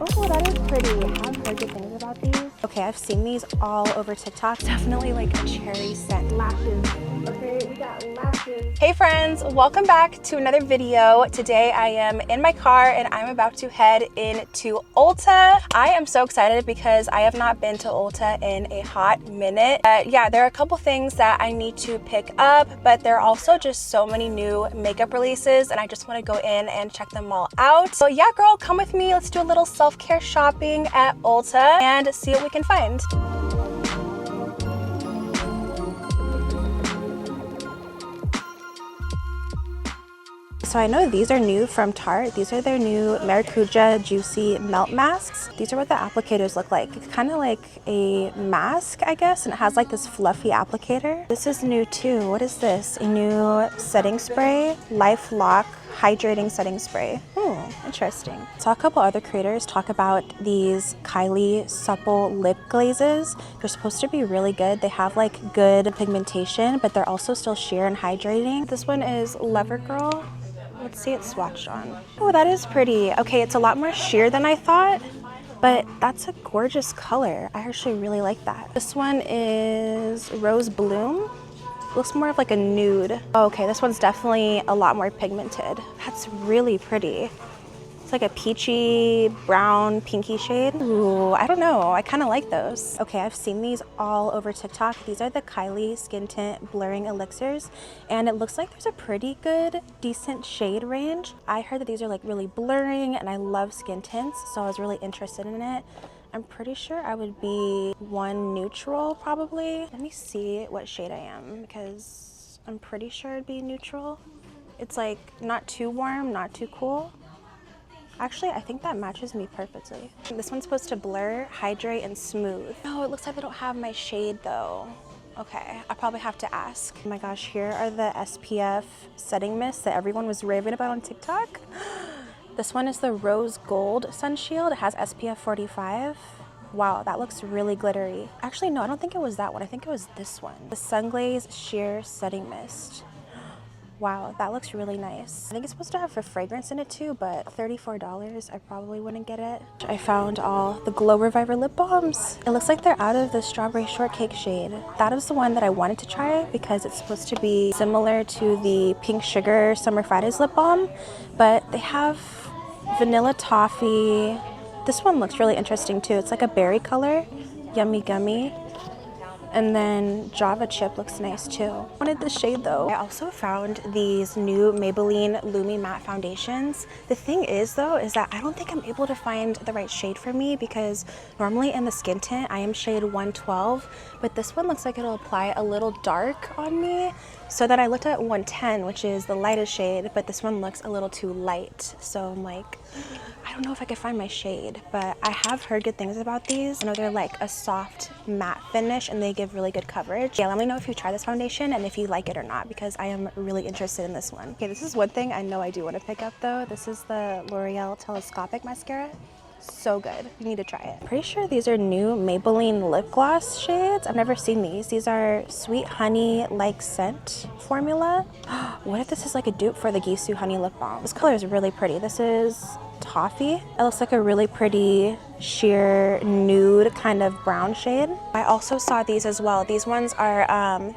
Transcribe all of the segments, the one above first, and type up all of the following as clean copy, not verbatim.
Oh, that is pretty. I've heard good things about these. Okay, I've seen these all over TikTok. Definitely like a cherry scent. Lashes. Okay, we got lashes. Hey friends, welcome back to another video. Today I am in my car and I'm about to head into Ulta. I am so excited because I have not been to Ulta in a hot minute. Yeah, there are a couple things that I need to pick up, but there are also just so many new makeup releases and I just want to go in and check them all out. So yeah, girl, come with me. Let's do a little self-care shopping at Ulta and see what we can find. So I know these are new from Tarte. These are their new Maracuja Juicy Melt Masks. These are what the applicators look like. It's kind of like a mask, I guess, and it has like this fluffy applicator. This is new too. What is this? A new setting spray, Life Lock Hydrating Setting Spray. Interesting. Saw a couple other creators talk about these Kylie Supple Lip Glazes. They're supposed to be really good. They have like good pigmentation, but they're also still sheer and hydrating. This one is Lover Girl. Let's see it swatched on. Oh, that is pretty. Okay, it's a lot more sheer than I thought, but that's a gorgeous color. I actually really like that. This one is Rose Bloom. Looks more of like a nude. Oh, okay, this one's definitely a lot more pigmented. That's really pretty. It's like a peachy, brown, pinky shade. Ooh, I don't know. I kind of like those. Okay, I've seen these all over TikTok. These are the Kylie Skin Tint Blurring Elixirs, and it looks like there's a pretty good, decent shade range. I heard that these are like really blurring, and I love skin tints, so I was really interested in it. I'm pretty sure I would be one neutral, probably. Let me see what shade I am, because I'm pretty sure it'd be neutral. It's like not too warm, not too cool. Actually, I think that matches me perfectly. This one's supposed to blur, hydrate, and smooth. Oh, it looks like they don't have my shade though. Okay, I'll probably have to ask. Oh my gosh, here are the SPF setting mists that everyone was raving about on TikTok. This one is the Rose Gold Sun Shield. It has SPF 45. Wow, that looks really glittery. Actually, no, I don't think it was that one. I think it was this one. The Sunglaze Sheer Setting Mist. Wow, that looks really nice. I think it's supposed to have a fragrance in it too, but $34, I probably wouldn't get it. I found all the Glow Reviver lip balms. It looks like they're out of the Strawberry Shortcake shade. That is the one that I wanted to try because it's supposed to be similar to the Pink Sugar Summer Fridays lip balm, but they have Vanilla Toffee. This one looks really interesting too. It's like a berry color, Yummy Gummy. And then Java Chip looks nice too. I wanted this shade though. I also found these new Maybelline Lumi Matte Foundations. The thing is though, is that I don't think I'm able to find the right shade for me because normally in the skin tint, I am shade 112, but this one looks like it'll apply a little dark on me. So then I looked at 110, which is the lightest shade, but this one looks a little too light. So I'm like, I don't know if I could find my shade, but I have heard good things about these. I know they're like a soft matte finish and they give really good coverage. Yeah, let me know if you try this foundation and if you like it or not, because I am really interested in this one. Okay, this is one thing I know I do want to pick up though. This is the L'Oreal Telescopic Mascara. So good. You need to try it. Pretty sure these are new Maybelline lip gloss shades. I've never seen these. These are Sweet Honey Like Scent formula. What if this is like a dupe for the Gisou Honey Lip Balm? This color is really pretty. This is Toffee. It looks like a really pretty sheer nude kind of brown shade. I also saw these as well. These ones are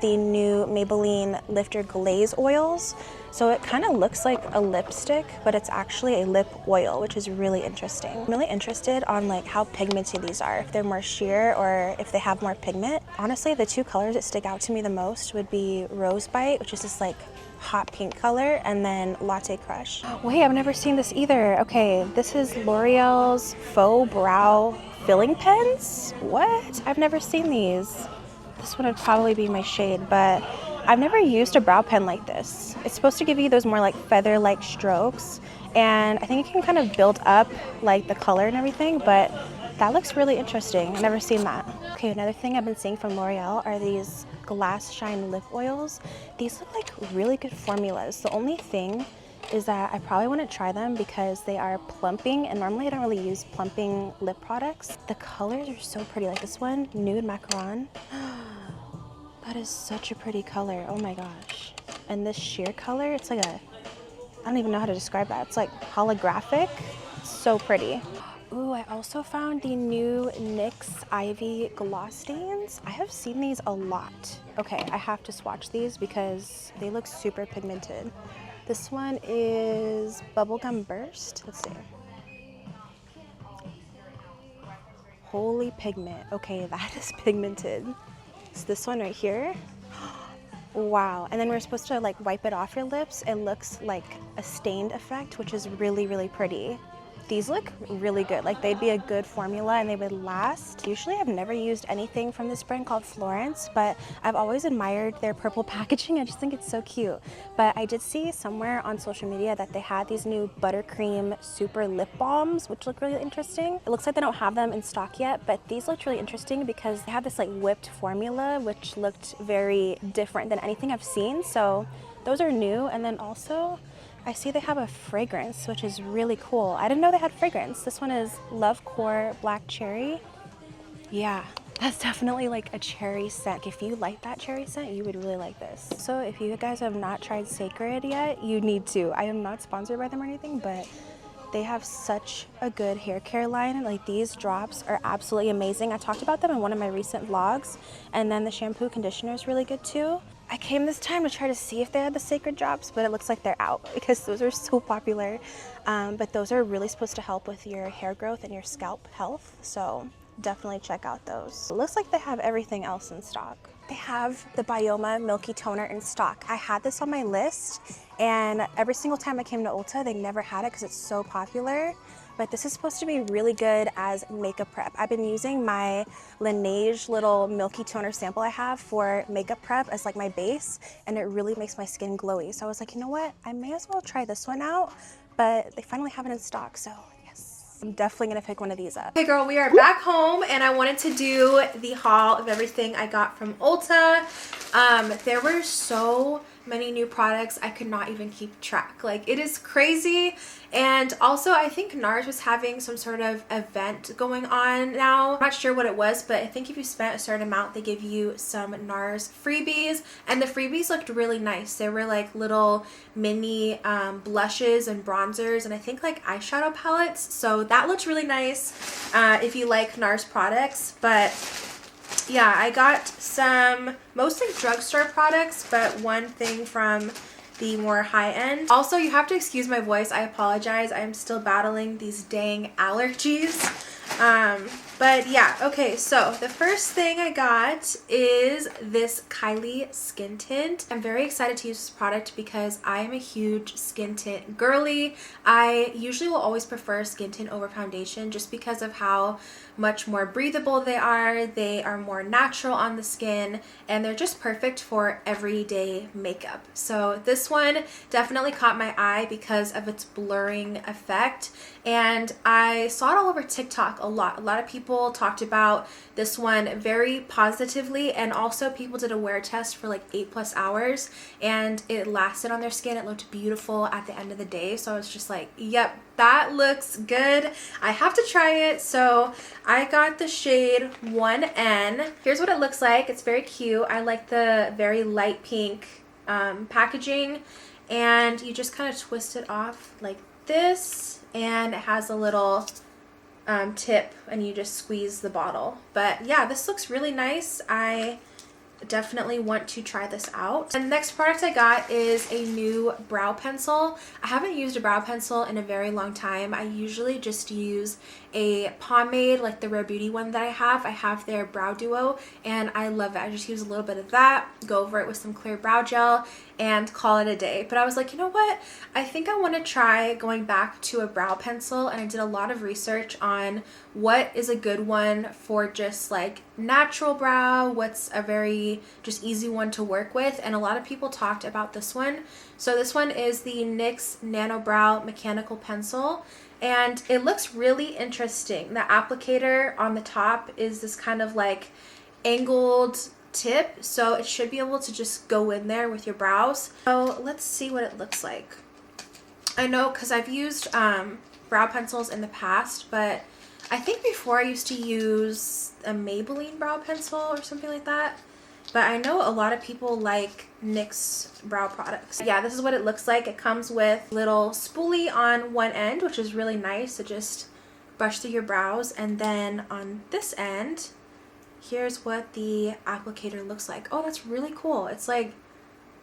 the new Maybelline Lifter Glaze Oils. So it kind of looks like a lipstick, but it's actually a lip oil, which is really interesting. I'm really interested on like how pigmented these are, if they're more sheer or if they have more pigment. Honestly, the two colors that stick out to me the most would be Rose Bite, which is this like hot pink color, and then Latte Crush. Wait, I've never seen this either. Okay, this is L'Oreal's Faux Brow Filling Pens. What? I've never seen these. This one would probably be my shade, but I've never used a brow pen like this. It's supposed to give you those more like feather-like strokes, and I think it can kind of build up like the color and everything, but that looks really interesting. I've never seen that. Okay, another thing I've been seeing from L'Oreal are these Glass Shine lip oils. These look like really good formulas. The only thing is that I probably wouldn't try them because they are plumping, and normally I don't really use plumping lip products. The colors are so pretty, like this one, Nude Macaron. That is such a pretty color, oh my gosh. And this sheer color, it's like a, I don't even know how to describe that. It's like holographic, it's so pretty. Ooh, I also found the new NYX Ivy gloss stains. I have seen these a lot. Okay, I have to swatch these because they look super pigmented. This one is Bubblegum Burst. Let's see. Holy pigment. Okay, that is pigmented. So this one right here. Wow. And then we're supposed to like wipe it off your lips. It looks like a stained effect, which is really, really pretty. These look really good. Like they'd be a good formula and they would last. Usually I've never used anything from this brand called Florence, but I've always admired their purple packaging. I just think it's so cute. But I did see somewhere on social media that they had these new buttercream super lip balms, which look really interesting. It looks like they don't have them in stock yet, but these looked really interesting because they have this like whipped formula, which looked very different than anything I've seen. So those are new. And then also, I see they have a fragrance, which is really cool. I didn't know they had fragrance. This one is Love Core Black Cherry. Yeah, that's definitely like a cherry scent. If you like that cherry scent, you would really like this. So if you guys have not tried Sacred yet, you need to. I am not sponsored by them or anything, but they have such a good hair care line. Like these drops are absolutely amazing. I talked about them in one of my recent vlogs, and then the shampoo conditioner is really good too. I came this time to try to see if they had the Sacred drops, but it looks like they're out because those are so popular. But those are really supposed to help with your hair growth and your scalp health. So definitely check out those. It looks like they have everything else in stock. They have the Bioma Milky Toner in stock. I had this on my list, and every single time I came to Ulta, they never had it because it's so popular. But this is supposed to be really good as makeup prep. I've been using my Laneige little Milky Toner sample I have for makeup prep as like my base, and it really makes my skin glowy. So I was like, you know what? I may as well try this one out, but they finally have it in stock, so yes. I'm definitely gonna pick one of these up. Hey girl, we are back home, and I wanted to do the haul of everything I got from Ulta. There were so many new products I could not even keep track. Like, it is crazy. And also I think NARS was having some sort of event going on now. I'm not sure what it was, but I think if you spent a certain amount, they give you some NARS freebies, and the freebies looked really nice. They were like little mini blushes and bronzers, and I think like eyeshadow palettes. So that looked really nice if you like NARS products. But yeah, I got some mostly drugstore products, but one thing from the more high end. Also, you have to excuse my voice. I apologize. I am still battling these dang allergies. But yeah, okay, so the first thing I got is this Kylie skin tint. I'm very excited to use this product because I am a huge skin tint girly. I usually will always prefer skin tint over foundation just because of how much more breathable they are. They are more natural on the skin, and they're just perfect for everyday makeup. So this one definitely caught my eye because of its blurring effect, and I saw it all over TikTok a lot. A lot of people talked about this one very positively, and also people did a wear test for like 8+ hours, and it lasted on their skin. It looked beautiful at the end of the day, so I was just like, yep, that looks good. I have to try it. So I got the shade 1N. Here's what it looks like. It's very cute. I like the very light pink packaging, and you just kind of twist it off like this, and it has a little tip, and you just squeeze the bottle. But yeah, this looks really nice. I definitely want to try this out. And the next product I got is a new brow pencil. I haven't used a brow pencil in a very long time. I usually just use a pomade like the Rare Beauty one that I have. I have their Brow Duo, and I love it. I just use a little bit of that, go over it with some clear brow gel, and call it a day. But I was like, you know what? I think I want to try going back to a brow pencil, and I did a lot of research on what is a good one for just like natural brow, what's a very just easy one to work with, and a lot of people talked about this one. So this one is the NYX Nano Brow Mechanical Pencil, and it looks really interesting. The applicator on the top is this kind of like angled tip, so it should be able to just go in there with your brows. So let's see what it looks like. I know because I've used brow pencils in the past, but I think before I used to use a Maybelline brow pencil or something like that. But I know a lot of people like NYX brow products. Yeah, this is what it looks like. It comes with little spoolie on one end, which is really nice. It just brush through your brows, and then on this end, here's what the applicator looks like. Oh, that's really cool. It's like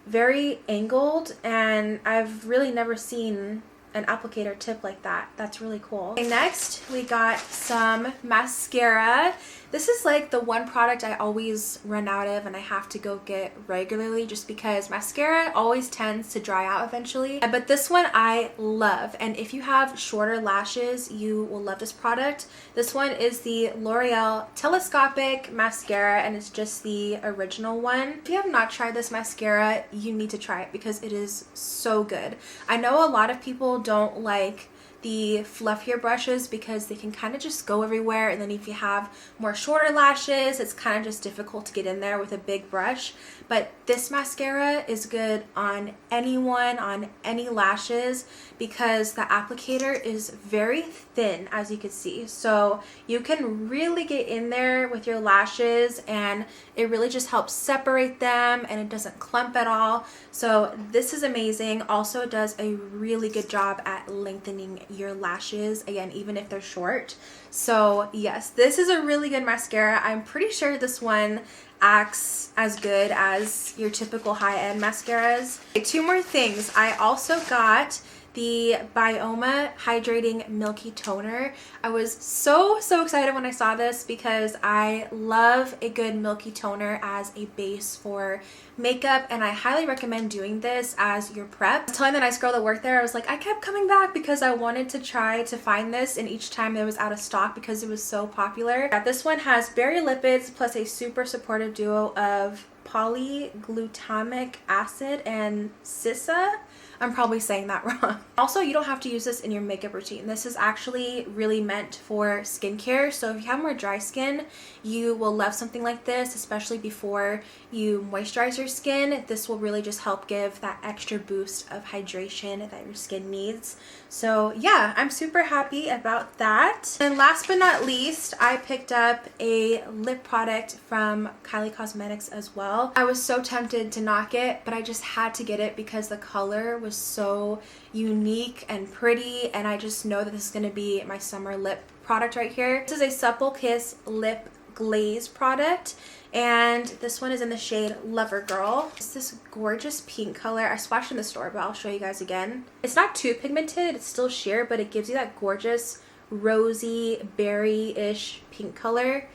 very angled, and I've really never seen an applicator tip like that. That's really cool. Okay, next we got some mascara. This is like the one product I always run out of and I have to go get regularly, just because mascara always tends to dry out eventually. But this one I love, and if you have shorter lashes, you will love this product. This one is the L'Oreal Telescopic Mascara, and it's just the original one. If you have not tried this mascara, you need to try it because it is so good. I know a lot of people don't like the fluffier brushes because they can kind of just go everywhere, and then if you have more shorter lashes, it's kind of just difficult to get in there with a big brush. But this mascara is good on anyone, on any lashes, because the applicator is very thin, as you can see. So you can really get in there with your lashes, and it really just helps separate them, and it doesn't clump at all. So this is amazing. Also does a really good job at lengthening your lashes, again, even if they're short. So yes, this is a really good mascara. I'm pretty sure this one acts as good as your typical high-end mascaras. Okay, two more things. I also got the Bioma Hydrating Milky Toner. I was so excited when I saw this because I love a good milky toner as a base for makeup, and I highly recommend doing this as your prep. I was telling the nice girl that worked there, I was like, I kept coming back because I wanted to try to find this, and each time it was out of stock because it was so popular. Yeah, this one has berry lipids plus a super supportive duo of polyglutamic acid and sisa. I'm probably saying that wrong. Also, you don't have to use this in your makeup routine. This is actually really meant for skincare. So if you have more dry skin, you will love something like this, especially before you moisturize your skin. This will really just help give that extra boost of hydration that your skin needs. So yeah, I'm super happy about that. And last but not least, I picked up a lip product from Kylie Cosmetics as well. I was so tempted to not get, but I just had to get it because the color was so unique and pretty, and I just know that this is going to be my summer lip product right here. This is a Supple Kiss lip glaze product, and this one is in the shade Lover Girl. It's this gorgeous pink color. I swatched in the store, but I'll show you guys again. It's not too pigmented, it's still sheer, but it gives you that gorgeous rosy berry-ish pink color.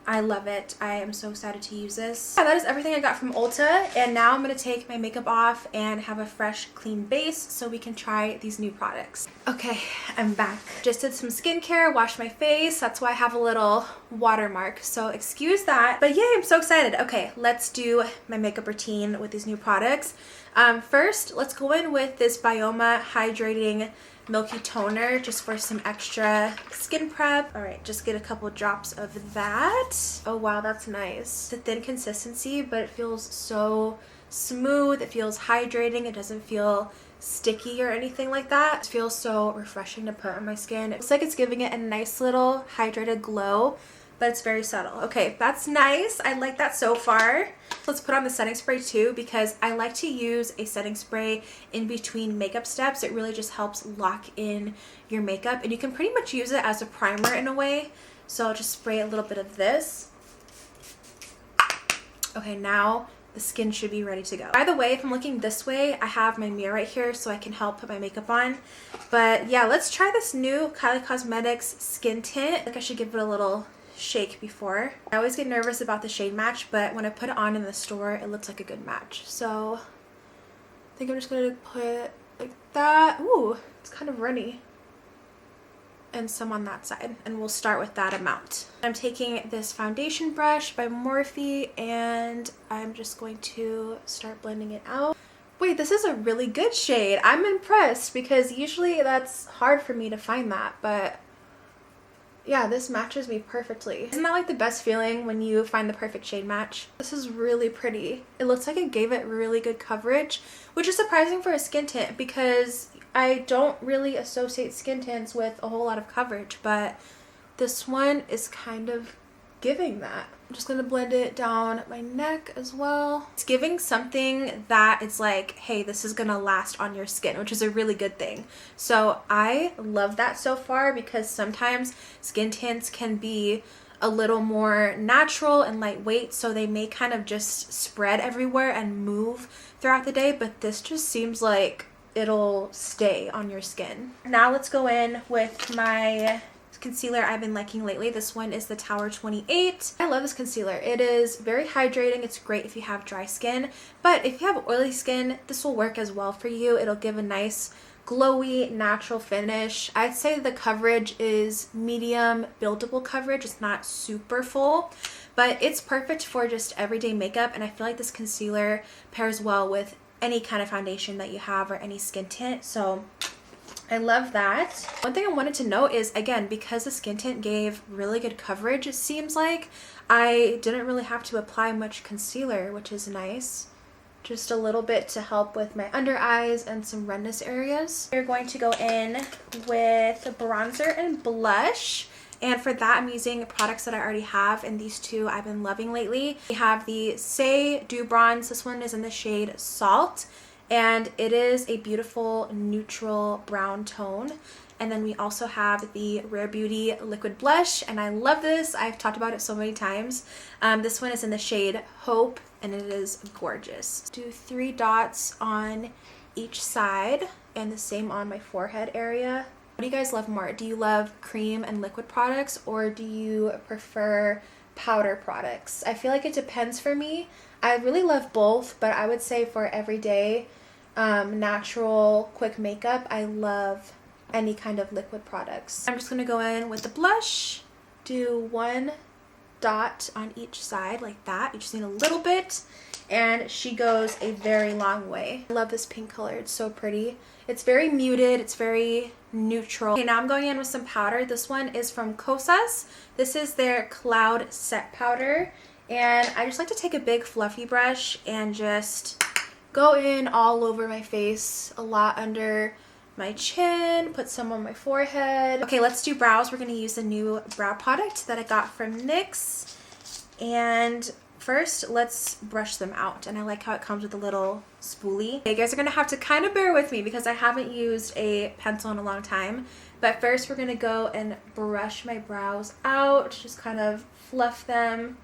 I love it. I am so excited to use this. Yeah, that is everything I got from Ulta, and now I'm going to take my makeup off and have a fresh, clean base so we can try these new products. Okay, I'm back. Just did some skincare, washed my face. That's why I have a little watermark, so excuse that. But yeah, I'm so excited. Okay, let's do my makeup routine with these new products. First, let's go in with this Bioma Hydrating Milky Toner just for some extra skin prep. All right, just get a couple drops of that. Oh wow, that's nice. It's a thin consistency, but it feels so smooth. It feels hydrating. It doesn't feel sticky or anything like that. It feels so refreshing to put on my skin. It looks like it's giving it a nice little hydrated glow, but it's very subtle. Okay, that's nice. I like that so far. Let's put on the setting spray too, because I like to use a setting spray in between makeup steps. It really just helps lock in your makeup, and you can pretty much use it as a primer in a way. So I'll just spray a little bit of this. Okay, now the skin should be ready to go. By the way, if I'm looking this way, I have my mirror right here so I can help put my makeup on. But yeah, let's try this new Kylie Cosmetics skin tint. I think I should give it a little shake before. I always get nervous about the shade match, but when I put it on in the store, it looks like a good match. So I think I'm just gonna put it like that. Ooh, it's kind of runny. And some on that side, and we'll start with that amount. I'm taking this foundation brush by Morphe, and I'm just going to start blending it out. Wait, this is a really good shade. I'm impressed because usually that's hard for me to find that, but yeah, this matches me perfectly. Isn't that like the best feeling when you find the perfect shade match? This is really pretty. It looks like it gave it really good coverage, which is surprising for a skin tint because I don't really associate skin tints with a whole lot of coverage, but this one is kind of giving that. I'm just gonna blend it down my neck as well. It's giving something that it's like, hey, this is gonna last on your skin, which is a really good thing. So I love that so far, because sometimes skin tints can be a little more natural and lightweight, so they may kind of just spread everywhere and move throughout the day, but this just seems like it'll stay on your skin. Now let's go in with my concealer I've been liking lately. This one is the Tower 28. I love this concealer. It is very hydrating. It's great if you have dry skin, but if you have oily skin, this will work as well for you. It'll give a nice glowy natural finish. I'd say the coverage is medium buildable coverage. It's not super full, but it's perfect for just everyday makeup, and I feel like this concealer pairs well with any kind of foundation that you have or any skin tint, so I love that. One thing I wanted to note is, again, because the skin tint gave really good coverage, it seems like I didn't really have to apply much concealer, which is nice. Just a little bit to help with my under eyes and some redness areas. We're going to go in with bronzer and blush. And for that, I'm using products that I already have, and these two I've been loving lately. We have the Say Dew Bronze. This one is in the shade Salt, and it is a beautiful neutral brown tone. And then we also have the Rare Beauty Liquid Blush, and I love this. I've talked about it so many times. This one is in the shade Hope, and it is gorgeous. Do 3 dots on each side, and the same on my forehead area. What do you guys love more? Do you love cream and liquid products, or do you prefer powder products? I feel like it depends for me. I really love both, but I would say for everyday natural quick makeup, I love any kind of liquid products. I'm just going to go in with the blush, do 1 dot on each side like that. You just need a little bit, and she goes a very long way. I love this pink color. It's so pretty. It's very muted. It's very neutral. Okay, now I'm going in with some powder. This one is from Kosas. This is their Cloud Set Powder, and I just like to take a big fluffy brush and just go in all over my face, a lot under my chin, put some on my forehead. Okay, let's do brows. We're going to use the new brow product that I got from NYX, and first let's brush them out, and I like how it comes with a little spoolie. Okay, you guys are going to have to kind of bear with me because I haven't used a pencil in a long time, but first we're going to go and brush my brows out, just kind of fluff them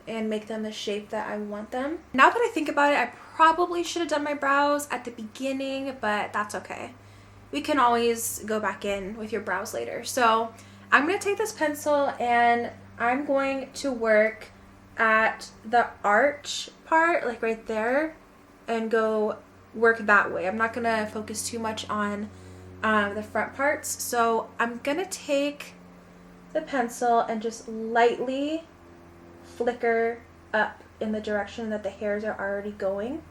and make them the shape that I want them. Now that I think about it, I probably should have done my brows at the beginning, but that's okay. We can always go back in with your brows later. So I'm going to take this pencil and I'm going to work at the arch part, like right there, and go work that way. I'm not going to focus too much on the front parts. So I'm going to take the pencil and just lightly flicker up in the direction that the hairs are already going.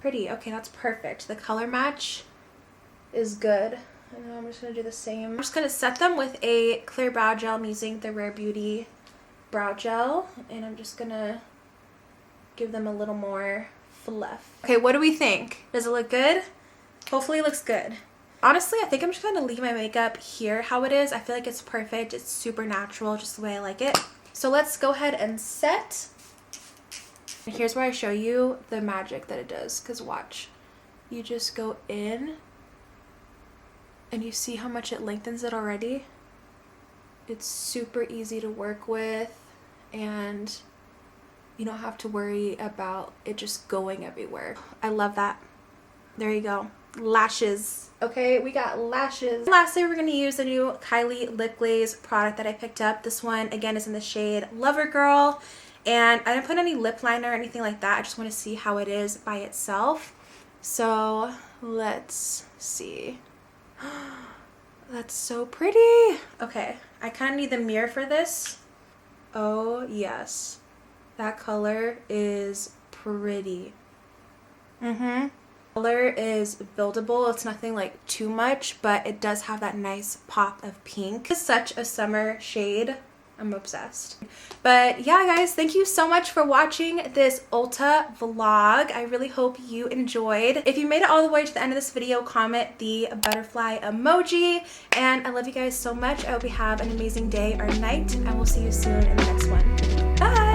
Pretty. Okay, that's perfect. The color match is good. And now I'm just going to do the same. I'm just going to set them with a clear brow gel. I'm using the Rare Beauty brow gel, and I'm just going to give them a little more fluff. Okay, what do we think? Does it look good? Hopefully it looks good. Honestly, I think I'm just going to leave my makeup here how it is. I feel like it's perfect. It's super natural, just the way I like it. So let's go ahead and set. And here's where I show you the magic that it does, because watch. You just go in and you see how much it lengthens it already. It's super easy to work with, and you don't have to worry about it just going everywhere. I love that. There you go. Lashes. Okay, we got lashes. Lastly, we're going to use the new Kylie Lip Glaze product that I picked up. This one, again, is in the shade Lover Girl. And I didn't put any lip liner or anything like that. I just want to see how it is by itself. So let's see. That's so pretty. Okay, I kind of need the mirror for this. Oh, yes. That color is pretty. Color is buildable. It's nothing like too much, but it does have that nice pop of pink. It's such a summer shade. I'm obsessed. But yeah, guys, thank you so much for watching this Ulta vlog. I really hope you enjoyed. If you made it all the way to the end of this video, comment the butterfly emoji. And I love you guys so much. I hope you have an amazing day or night, and we'll see you soon in the next one. Bye!